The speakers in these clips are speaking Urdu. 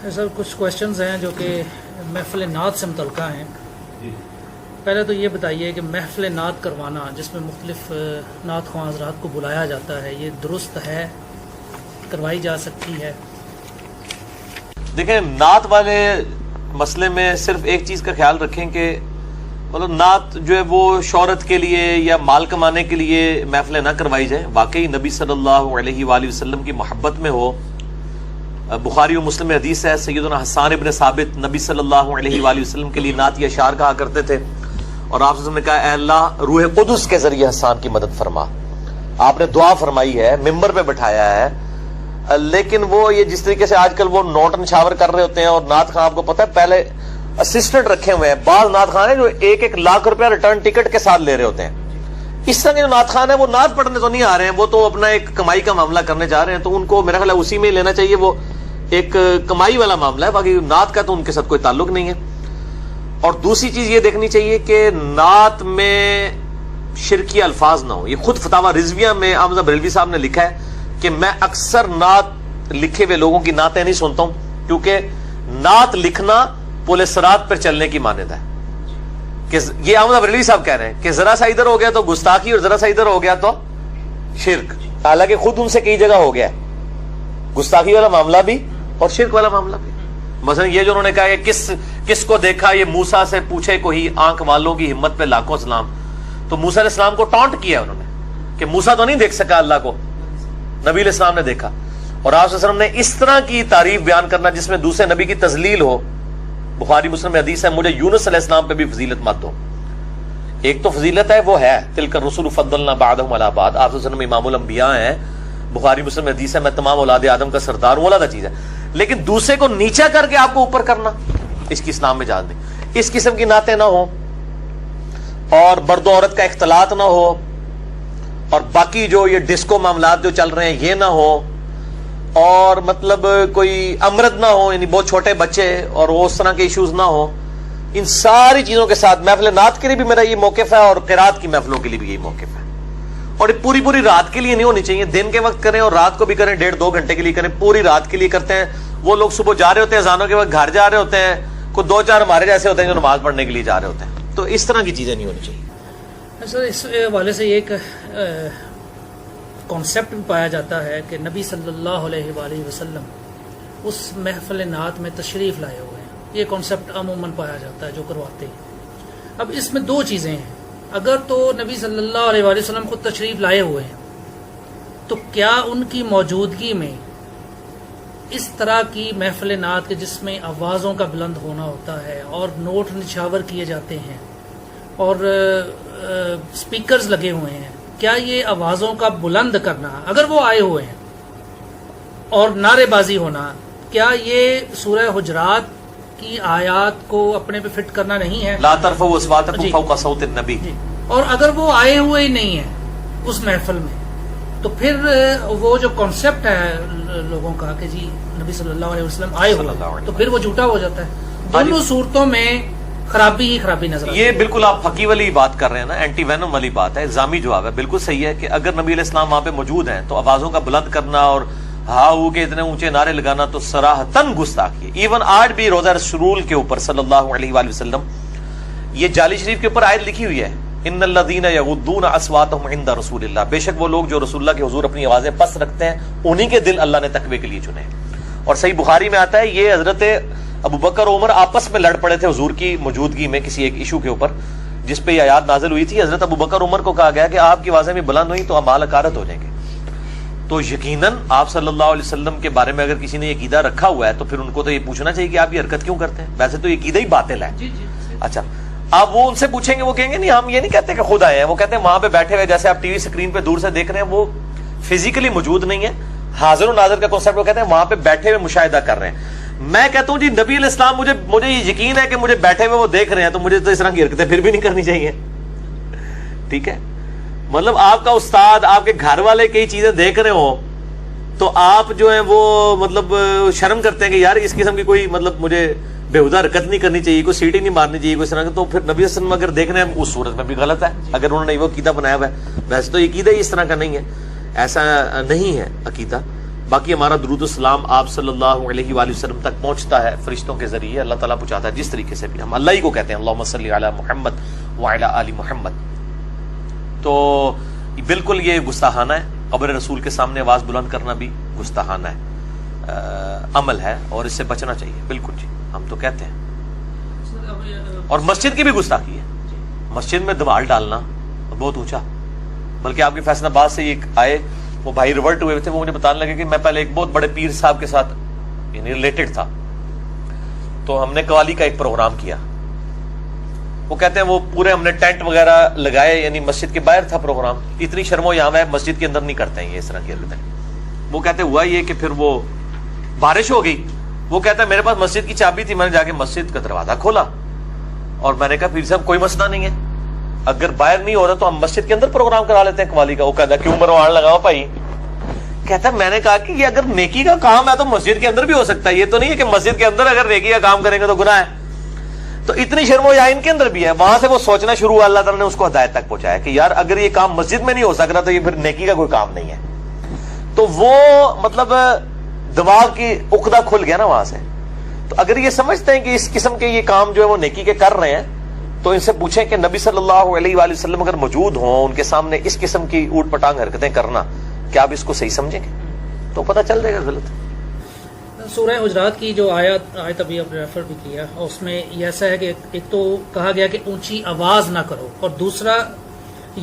سر کچھ کوشچنز ہیں جو کہ محفل نعت سے متعلقہ ہیں. پہلے تو یہ بتائیے کہ محفل نعت کروانا جس میں مختلف نعت خواں حضرات کو بلایا جاتا ہے یہ درست ہے, کروائی جا سکتی ہے؟ دیکھیں, نعت والے مسئلے میں صرف ایک چیز کا خیال رکھیں کہ مطلب نعت جو ہے وہ شہرت کے لیے یا مال کمانے کے لیے محفلیں نہ کروائی جائیں. واقعی نبی صلی اللہ علیہ وآلہ وسلم کی محبت میں ہو. بخاری و مسلم حدیث ہے, سیدنا حسان ابن ثابت نبی صلی اللہ علیہ وآلہ وسلم کے لیے نعت یا اشعار کہا کرتے تھے, اور آپ نے کہا اے اللہ روح قدس کے ذریعے حسان کی مدد فرما. آپ نے دعا فرمائی ہے, ممبر پہ بٹھایا ہے. لیکن وہ یہ جس طریقے سے آج کل وہ نوٹ نشاور کر رہے ہوتے ہیں, اور نعت خان آپ کو پتہ ہے پہلے اسسٹنٹ رکھے ہوئے ہیں. بعض نعت خان ہیں جو 1-1 لاکھ روپیہ ریٹرن ٹکٹ کے ساتھ لے رہے ہوتے ہیں. اس طرح کے جو نعت خان ہیں وہ نعت پڑھنے تو نہیں آ رہے ہیں, وہ تو اپنا ایک کمائی کا معاملہ کرنے جا رہے ہیں. تو ان کو میرا خیال ہے اسی میں لینا چاہیے, وہ ایک کمائی والا معاملہ ہے, باقی نعت کا تو ان کے ساتھ کوئی تعلق نہیں ہے. اور دوسری چیز یہ دیکھنی چاہیے کہ نعت میں شرکی الفاظ نہ ہو. یہ خود فتاوی رضویہ میں احمد بریلوی صاحب نے لکھا ہے کہ میں اکثر نعت لکھے ہوئے لوگوں کی نعتیں نہیں سنتا ہوں, کیونکہ نعت لکھنا پل صراط پر چلنے کی مانند ہے. کہ یہ احمد بریلوی صاحب کہہ رہے ہیں کہ ذرا سا ادھر ہو گیا تو گستاخی اور ذرا سا ادھر ہو گیا تو شرک. حالانکہ خود ان سے کئی جگہ ہو گیا ہے گستاخی والا معاملہ بھی اور شرک والا معاملہ بھی. مثلا یہ جو انہوں نے کہا کہ کس کو دیکھا, یہ موسیٰ سے پوچھے کوئی آنکھ والوں کی ہمت پہ لاکھوں سلام. تو موسیٰ علیہ السلام کو ٹانٹ کیا انہوں نے کہ موسیٰ تو نہیں دیکھ سکا اللہ کو, نبی علیہ السلام نے دیکھا. اور آپ صلی اللہ علیہ وسلم نے اس طرح کی تعریف بیان کرنا جس میں دوسرے نبی کی تذلیل ہو. بخاری مسلم میں حدیث ہے مجھے یونس علیہ السلام پہ بھی فضیلت مت دو. ایک تو فضیلت ہے وہ ہے تلک الرسل فضلنا بعضهم علی بعض, آپ صلی اللہ علیہ وسلم امام الانبیاء ہیں. بخاری مسلم میں حدیث ہے میں تمام اولاد آدم کا سردار ہوں, علیحدہ چیز ہے. لیکن دوسرے کو نیچا کر کے آپ کو اوپر کرنا اس کی اسلام میں اجازت نہیں. اس قسم کی نعتیں نہ ہو, اور مرد و عورت کا اختلاط نہ ہو, اور باقی جو یہ ڈسکو معاملات جو چل رہے ہیں یہ نہ ہو, اور مطلب کوئی امرد نہ ہو, یعنی بہت چھوٹے بچے اور وہ اس طرح کے ایشوز نہ ہو. ان ساری چیزوں کے ساتھ محفل نعت کے لیے بھی میرا یہ موقف ہے, اور قرات کی محفلوں کے لیے بھی یہی موقف ہے. اور پوری رات کے لیے نہیں ہونی چاہیے, دن کے وقت کریں اور رات کو بھی کریں, 1.5-2 گھنٹے کے لیے کریں. پوری رات کے لیے کرتے ہیں وہ لوگ, صبح جا رہے ہوتے ہیں اذانوں کے وقت گھر جا رہے ہوتے ہیں, کوئی 2-4 ہمارے جیسے ہوتے ہیں جو نماز پڑھنے کے لیے جا رہے ہوتے ہیں. تو اس طرح کی چیزیں نہیں ہونی چاہیے. سر اس حوالے سے ایک کانسیپٹ بھی پایا جاتا ہے کہ نبی صلی اللہ علیہ وآلہ وسلم اس محفل نعت میں تشریف لائے ہوئے ہیں. یہ کانسیپٹ عموماً پایا جاتا ہے جو کرواتے ہیں. اب اس میں 2 چیزیں ہیں. اگر تو نبی صلی اللہ علیہ وآلہ وسلم خود تشریف لائے ہوئے ہیں تو کیا ان کی موجودگی میں اس طرح کی محفل نعت کے جس میں آوازوں کا بلند ہونا ہوتا ہے اور نوٹ نشاور کیے جاتے ہیں اور سپیکرز لگے ہوئے ہیں, کیا یہ آوازوں کا بلند کرنا اگر وہ آئے ہوئے ہیں اور نعرے بازی ہونا, کیا یہ سورہ حجرات کی آیات کو اپنے پہ فٹ کرنا نہیں ہے؟ لا ترفعوا اصواتکم فوق صوت النبی. اور اگر وہ آئے ہوئے ہی نہیں ہیں اس محفل میں تو پھر وہ جو کانسیپٹ ہے لوگوں کا کہ جی نبی صلی اللہ علیہ وسلم آئے ہوئے تو پھر وہ جھوٹا ہو جاتا ہے. دونوں صورتوں میں خرابی ہی خرابی نظر آتی ہے. یہ بالکل آپ حقی والی بات کر رہے ہیں نا, اینٹی وینم والی بات ہے, الزامی جواب ہے. بالکل صحیح ہے کہ اگر نبی علیہ السلام وہاں پہ موجود ہیں تو آوازوں کا بلند کرنا اور ہاؤ کے اتنے اونچے نعرے لگانا تو صراحتاً گستاخی ہے. ایون آج بھی روزہ رسول کے اوپر صلی اللہ علیہ وآلہ وسلم یہ جعلی شریف کے اوپر آیت لکھی ہوئی ہے, ان الذین یغضون اصواتهم عند رسول اللہ, بے شک وہ لوگ جو رسول اللہ کے حضور اپنی آوازیں پست رکھتے ہیں انہی کے دل اللہ نے تقوی کے لیے چنے. اور صحیح بخاری میں آتا ہے یہ حضرت ابو بکر اور عمر آپس میں لڑ پڑے تھے حضور کی موجودگی میں کسی ایک ایشو کے اوپر جس پہ یہ آیات نازل ہوئی تھی. حضرت ابو بکر عمر کو کہا گیا کہ آپ کی آوازیں بھی بلند ہوئی تو اعمال اکارت ہو جائیں گے. تو یقیناً آپ صلی اللہ علیہ وسلم کے بارے میں اگر کسی نے یہ عقیدہ رکھا ہوا ہے تو پھر ان کو تو یہ پوچھنا چاہیے کہ آپ یہ حرکت کیوں کرتے ہیں. ویسے تو یہ عقیدہ ہی باطل ہے. اچھا, آپ وہ ان سے پوچھیں گے, وہ کہیں گے نہیں ہم یہ نہیں کہتے کہ خود آئے ہیں, وہ کہتے ہیں وہاں پہ بیٹھے ہوئے جیسے آپ ٹی وی اسکرین پہ دور سے دیکھ رہے ہیں وہ فزیکلی موجود نہیں ہے. حاضر و ناظر کا کانسیپٹ وہ کہتے ہیں وہاں پہ بیٹھے ہوئے مشاہدہ کر رہے ہیں. میں کہتا ہوں جی نبی علیہ السلام مجھے یہ یقین ہے کہ مجھے بیٹھے ہوئے وہ دیکھ رہے ہیں, تو مجھے تو اس طرح کی حرکتیں پھر بھی نہیں کرنی چاہیے. ٹھیک ہے, مطلب آپ کا استاد آپ کے گھر والے کئی چیزیں دیکھ رہے ہوں تو آپ جو ہیں وہ مطلب شرم کرتے ہیں کہ یار اس قسم کی کوئی مطلب مجھے بےہودہ حرکت نہیں کرنی چاہیے, کوئی سیٹی نہیں مارنی چاہیے, کوئی طرح کی. تو پھر نبی صلی اللہ علیہ وسلم اگر دیکھ رہے ہیں اس صورت میں بھی غلط ہے اگر انہوں نے وہ عقیدہ بنایا ہوا ہے. ویسے تو یہ عقیدہ ہی اس طرح کا نہیں ہے, ایسا نہیں ہے عقیدہ. باقی ہمارا درود السلام آپ صلی اللہ علیہ وآلہ وسلم تک پہنچتا ہے فرشتوں کے ذریعے، اللہ تعالیٰ پہنچاتا ہے جس طریقے سے بھی، ہم اللہ ہی کو کہتے ہیں اللہم صلی علی محمد وعلی آل محمد. تو بالکل یہ گستاخانہ ہے، قبر رسول کے سامنے آواز بلند کرنا بھی گستاخانہ ہے، عمل ہے اور اس سے بچنا چاہیے. بالکل جی، ہم تو کہتے ہیں. اور مسجد کی بھی گستاخی ہے، مسجد میں دیوار ڈالنا بہت اونچا. بلکہ آپ کے فیصل آباد سے ایک آئے، وہ بھائی ریورٹ ہوئے تھے، وہ مجھے بتانے لگے کہ میں پہلے ایک بہت بڑے پیر صاحب کے ساتھ یعنی ریلیٹڈ تھا، تو ہم نے قوالی کا ایک پروگرام کیا. وہ کہتے ہیں وہ پورے ہم نے ٹینٹ وغیرہ لگائے، یعنی مسجد کے باہر تھا پروگرام. اتنی شرم و یہاں ہے، مسجد کے اندر نہیں کرتے ہیں یہ اس طرح کی حرکتیں. وہ کہتے ہوا یہ کہ پھر وہ بارش ہو گئی. وہ کہتا ہے میرے پاس مسجد کی چابی تھی، میں نے جا کے مسجد کا دروازہ کھولا اور میں نے کہا پیر صاحب کوئی مسئلہ نہیں ہے، اگر باہر نہیں ہو رہا تو ہم مسجد کے اندر پروگرام کرا لیتے ہیں قوالی کا. وہ کہتا ہے کیوں مروان لگاؤ بھائی؟ کہتا ہے میں نے کہا کہ یہ اگر نیکی کا کام ہے تو مسجد کے اندر بھی ہو سکتا ہے، یہ تو نہیں ہے کہ مسجد کے اندر اگر نیکی کا کام کریں گے تو گناہ ہے. تو اتنی شرم و حیا ان کے اندر بھی ہے. وہاں سے وہ سوچنا شروع ہوا، اللہ تعالیٰ نے اس کو ہدایت تک پہنچایا کہ یار اگر یہ کام مسجد میں نہیں ہو سک رہا تو یہ پھر نیکی کا کوئی کام نہیں ہے. تو وہ مطلب دماغ کی عقدہ کھل گیا نا وہاں سے. تو اگر یہ سمجھتے ہیں کہ اس قسم کے یہ کام جو ہے وہ نیکی کے کر رہے ہیں تو ان سے پوچھیں کہ نبی صلی اللہ علیہ وآلہ وسلم اگر موجود ہوں ان کے سامنے اس قسم کی اوٹ پٹانگ حرکتیں کرنا، کیا آپ اس کو صحیح سمجھیں گے؟ تو پتہ چل جائے گا غلط. سورہ حجرات کی جو آیت ابھی آپ ریفر بھی کیا، اس میں یہ ایسا ہے کہ ایک تو کہا گیا کہ اونچی آواز نہ کرو، اور دوسرا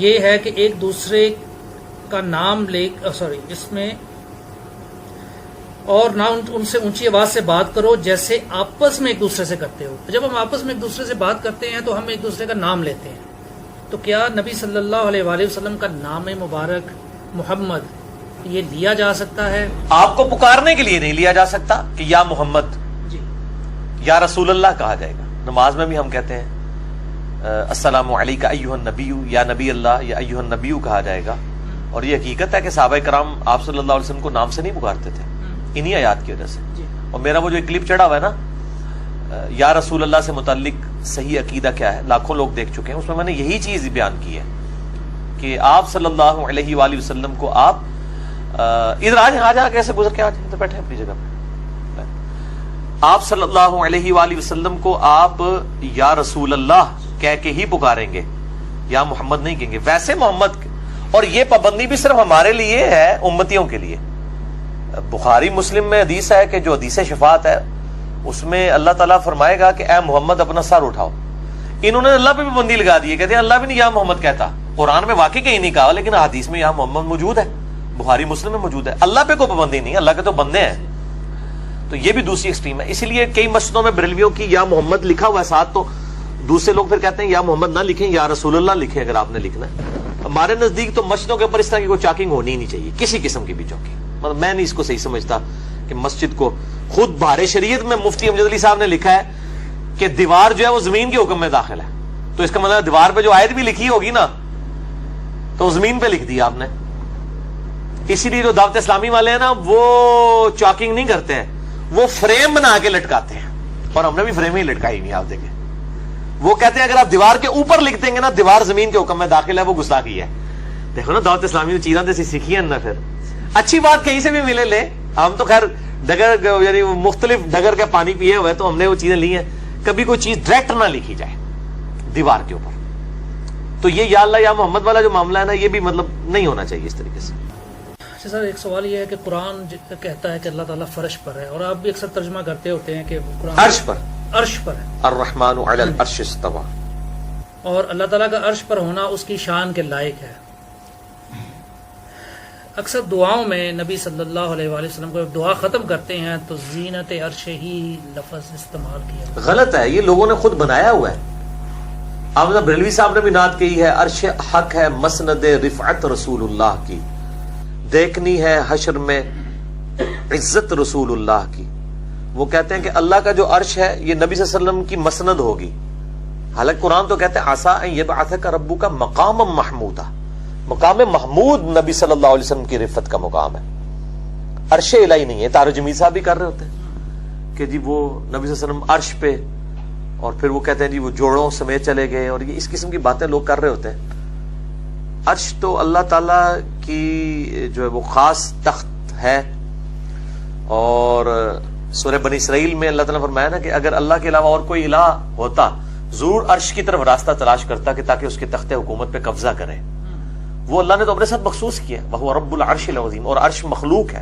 یہ ہے کہ ایک دوسرے کا نام لے اس میں اور نہ ان سے اونچی آواز سے بات کرو جیسے آپس میں ایک دوسرے سے کرتے ہو. جب ہم آپس میں ایک دوسرے سے بات کرتے ہیں تو ہم ایک دوسرے کا نام لیتے ہیں. تو کیا نبی صلی اللہ علیہ وآلہ وسلم کا نام مبارک محمد یہ لیا جا سکتا ہے؟ آپ کو پکارنے کے لیے نہیں لیا جا سکتا کہ یا محمد جی یا رسول اللہ کہا جائے گا. نماز میں بھی ہم کہتے ہیں السلام علیکہ ایھا النبی، یا نبی اللہ یا ایھا النبی کہا جائے گا. اور یہ حقیقت ہے کہ صحابہ کرام آپ صلی اللہ علیہ وسلم کو نام سے نہیں پکارتے تھے انہی آیات کی وجہ سے. اور میرا وہ جو کلپ چڑھا ہوا ہے نا یا رسول اللہ سے متعلق صحیح عقیدہ کیا ہے، لاکھوں لوگ دیکھ چکے ہیں، اس میں نے یہی چیز بیان کی ہے کہ آپ صلی اللہ علیہ وآلہ وسلم کو آپ ادھر آج کیسے گزر کے آج تو بیٹھے اپنی جگہ پہ، آپ صلی اللہ علیہ وآلہ وسلم کو آپ یا رسول اللہ کہہ کے ہی پکاریں گے، یا محمد نہیں کہیں گے. ویسے محمد، اور یہ پابندی بھی صرف ہمارے لیے ہے امتیوں کے لیے. بخاری مسلم میں حدیث ہے کہ جو حدیث شفاعت ہے اس میں اللہ تعالیٰ فرمائے گا کہ اے محمد اپنا سر اٹھاؤ. انہوں نے اللہ پہ بھی پابندی لگا دی ہے، کہتے ہیں اللہ بھی نہیں یا محمد کہتا. قرآن میں واقعی کہیں نہیں کہا لیکن حدیث میں یا محمد موجود ہے، بخاری مسلم میں موجود ہے. اللہ پہ کوئی پابندی نہیں، اللہ کے تو بندے ہیں. تو یہ بھی دوسری ایکسٹریم ہے. اسی لیے کئی مسجدوں میں بریلویوں کی یا محمد لکھا ہوا ہے ساتھ، تو دوسرے لوگ پھر کہتے ہیں یا محمد نہ لکھیں یا رسول اللہ لکھیں اگر آپ نے لکھنا ہے. ہمارے نزدیک تو مسجدوں کے اوپر اس طرح کی کوئی چاکنگ ہونی ہی نہیں چاہیے، کسی قسم کی بھی چاکنگ. مطلب میں نہیں اس کو صحیح سمجھتا کہ مسجد کو، خود بہار شریعت میں مفتی امجد علی صاحب نے لکھا ہے کہ دیوار جو ہے وہ زمین کے حکم میں داخل ہے. تو اس کا مطلب دیوار پہ جو آیت بھی لکھی ہوگی نا تو زمین پہ لکھ دی آپ نے. اسی لیے جو دعوت اسلامی والے ہیں نا وہ چاکنگ نہیں کرتے ہیں، وہ فریم بنا کے لٹکاتے ہیں، اور ہم نے بھی فریم ہی لٹکائی ہوئی. آپ دیکھیں وہ کہتے ہیں اگر آپ دیوار کے اوپر لکھ دیں گے نا دیوار زمین کے حکم میں داخل ہے، وہ گستاخی ہے. دیکھو نا دعوت اسلامی نے چیزاں جیسی سیکھی ہیں نا. پھر اچھی بات کہیں سے بھی ملے لے، ہم تو خیر ڈگر یعنی مختلف ڈگر کا پانی پیے ہوئے تو ہم نے وہ چیزیں لی ہیں. کبھی کوئی چیز ڈائریکٹ نہ لکھی جائے دیوار کے اوپر. تو یہ یا اللہ یا محمد والا جو معاملہ ہے نا یہ بھی مطلب نہیں ہونا چاہیے اس طریقے سے. اچھا سر، ایک سوال یہ ہے کہ قرآن کہتا ہے کہ اللہ تعالیٰ فرش پر ہے، اور آپ بھی اکثر ترجمہ کرتے ہوتے ہیں کہ قرآن عرش پر ہے. الرحمن علی العرش استوى، اور اللہ تعالیٰ کا عرش پر ہونا اس کی شان کے لائق ہے. اکثر دعاؤں میں نبی صلی اللہ علیہ وآلہ وسلم کو دعا ختم کرتے ہیں تو زینت عرش ہی لفظ استعمال کیا. غلط ہے، یہ لوگوں نے خود بنایا ہوا ہے. آمدہ بریلوی صاحب نے بھی نعت کہی ہے عرش حق ہے مسند رفعت رسول اللہ کی، دیکھنی ہے حشر میں عزت رسول اللہ کی. وہ کہتے ہیں کہ اللہ کا جو عرش ہے یہ نبی صلی اللہ علیہ وسلم کی مسند ہوگی. حالانکہ قرآن تو کہتے ہیں عسیٰ ان یبعثک ربک مقاما محمودا، مقام محمود نبی صلی اللہ علیہ وسلم کی رفت کا مقام ہے، عرش الہی نہیں ہے. تارو جمیل صاحب بھی کر رہے ہوتے ہیں کہ جی وہ نبی صلی اللہ علیہ وسلم عرش پہ، اور پھر وہ کہتے ہیں جی وہ جوڑوں سمیت چلے گئے، اور یہ اس قسم کی باتیں لوگ کر رہے ہوتے ہیں. عرش تو اللہ تعالی کی جو ہے وہ خاص تخت ہے اور سورہ بنی اسرائیل میں اللہ تعالیٰ نے فرمایا نا کہ اگر اللہ کے علاوہ اور کوئی الہ ہوتا ضرور عرش کی طرف راستہ تلاش کرتا کہ تاکہ اس کے تخت حکومت پہ قبضہ کرے. وہ اللہ نے تو اپنے ساتھ مخصوص کیا, وہو رب العرش العظیم, اور عرش مخلوق ہے.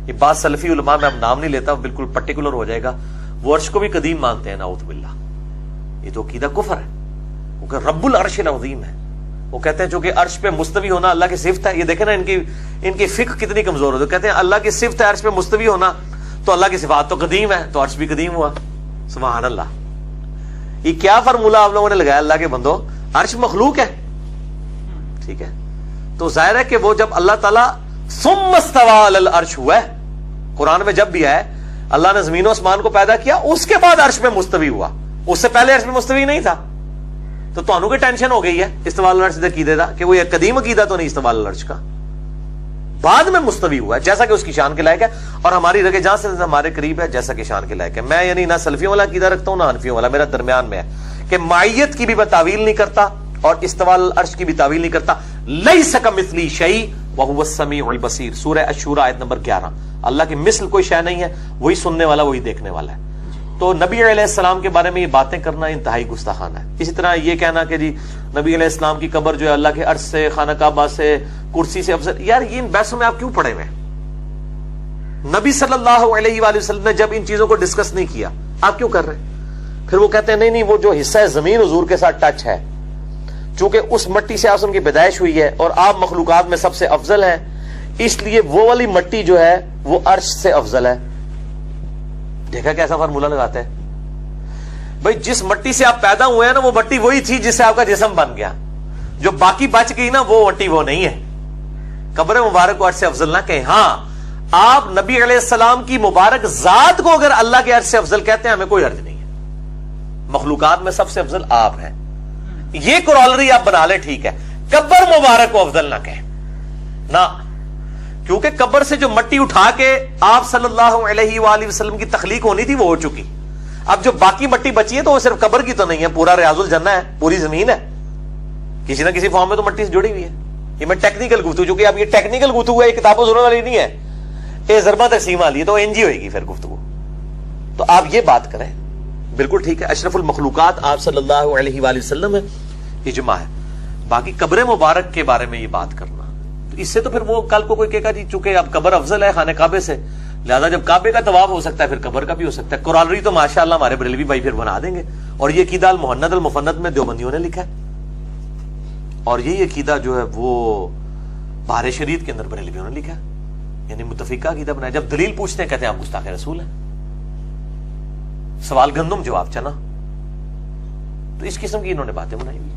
یہ بات سلفی علماء میں اب نام نہیں لیتا, بالکل پرٹیکولر ہو جائے گا. وہ عرش کو بھی قدیم مانتے ہیں نعوذ باللہ. یہ تو عقیدہ کفر ہے. وہ کہ رب العرش العظیم ہے. وہ کہتے ہیں چونکہ عرش پہ مستوی ہونا اللہ کی صفت ہے. یہ دیکھیں نا ان کی فقہ کتنی کمزور ہوتی ہے. کہتے ہیں اللہ کی صفت ہے عرش پہ مستوی ہونا, تو اللہ کی صفات تو قدیم ہے, تو عرش بھی قدیم ہوا. سبحان اللہ. یہ کیا فارمولہ آپ لوگوں نے لگایا اللہ کے بندو؟ عرش مخلوق ہے, ٹھیک ہے, تو ظاہر ہے کہ وہ جب اللہ تعالیٰ ثم استوى علی العرش ہوا ہے, قرآن میں جب بھی ہے اللہ نے زمین و آسمان کو پیدا کیا, اس کے بعد عرش میں مستوی ہوا, اس سے پہلے عرش میں مستوی نہیں تھا. تو تانوں کی ٹینشن ہو گئی ہے استواء علی العرش دے عقیدے دا, کہ وہ یہ قدیم عقیدہ تو نہیں استواء علی العرش کا, بعد میں مستوی ہوا ہے جیسا کہ اس کی شان کے لائق ہے, اور ہماری رگے جہاں سے ہمارے قریب ہے جیسا کہ شان کے لائق ہے. میں یعنی نہ سلفیوں والا عقیدہ رکھتا ہوں نہ حنفیوں والا, میرا درمیان میں ہے کہ معیت کی بھی میں تعویل نہیں کرتا اور استواء علی العرش کی بھی تعویل نہیں کرتا. لیس کمثلی شیء وہو السمیع البصیر, سورہ الشورى آیت نمبر 11. اللہ کی مثل کوئی شے نہیں ہے, وہی سننے والا وہی دیکھنے والا ہے. تو نبی علیہ السلام کے بارے میں یہ باتیں کرنا انتہائی گستاخانہ ہے. اسی طرح یہ کہنا کہ جی نبی علیہ السلام کی قبر جو ہے اللہ کے عرش سے, خانہ کعبہ سے, کرسی سے افضل, یار یہ ان بحثوں میں آپ کیوں پڑے ہوئے ہیں؟ نبی صلی اللہ علیہ وآلہ وسلم نے جب ان چیزوں کو ڈسکس نہیں کیا, آپ کیوں کر رہے ہیں؟ پھر وہ کہتے ہیں نہیں نہیں, وہ جو حصہ ہے زمین حضور کے ساتھ ٹچ ہے, چونکہ اس مٹی سے آسم کی پیدائش ہوئی ہے اور آپ مخلوقات میں سب سے افضل ہیں, اس لیے وہ والی مٹی جو ہے وہ عرش سے افضل ہے. دیکھا کیسا فارمولہ لگاتے ہیں بھائی, جس مٹی سے آپ پیدا ہوئے ہیں نا وہ مٹی وہی تھی جس سے آپ کا جسم بن گیا, جو باقی بچ گئی نا وہ مٹی وہ نہیں ہے. قبر مبارک کو عرش سے افضل نہ کہیں. ہاں آپ نبی علیہ السلام کی مبارک ذات کو اگر اللہ کے عرش سے افضل کہتے ہیں ہمیں کوئی حرج نہیں ہے, مخلوقات میں سب سے افضل آپ ہیں, یہ کرالری آپ بنا لیں, ٹھیک ہے. قبر مبارک کو افضل نہ کہیں نہ, کیونکہ قبر سے جو مٹی اٹھا کے آپ صلی اللہ علیہ وآلہ وسلم کی تخلیق ہونی تھی وہ ہو چکی. اب جو باقی مٹی بچی ہے تو وہ صرف قبر کی تو نہیں ہے, پورا ریاض الجنہ ہے, پوری زمین ہے, کسی نہ کسی فارم میں تو مٹی سے جڑی ہوئی ہے. یہ میں ٹیکنیکل گفتگو, چونکہ اب یہ ٹیکنیکل گفتگو ہے, یہ کتابوں سننے والی نہیں ہے, یہ ضربہ تقسیم والی ہے, تو NG ہوئے گی پھر گفتگو. تو آپ یہ بات کریں, بالکل ٹھیک ہے, اشرف المخلوقات آپ صلی اللہ علیہ وآلہ وسلم ہے, اجماع ہے. باقی قبر مبارک کے بارے میں یہ بات کرنا, تو اس سے تو پھر وہ کل کو کوئی کہے گا جی چونکہ اب قبر افضل ہے خانہ کعبے سے, لہذا جب کعبے کا طواف ہو سکتا ہے پھر قبر کا بھی ہو سکتا ہے. قرآنری تو ماشاءاللہ ہمارے بریلوی بھائی پھر بنا دیں گے, اور یہ عقیدہ المہند المفند میں دیوبندیوں نے لکھا ہے, اور یہی عقیدہ جو ہے وہ بہار شریعت کے اندر بریلویوں نے لکھا ہے, یعنی متفقہ عقیدہ بنایا. جب دلیل پوچھتے ہیں کہتے ہیں آپ گستاخ رسول ہیں, سوال گندم جواب چنا. تو اس قسم کی انہوں نے باتیں بنائی ہوئی.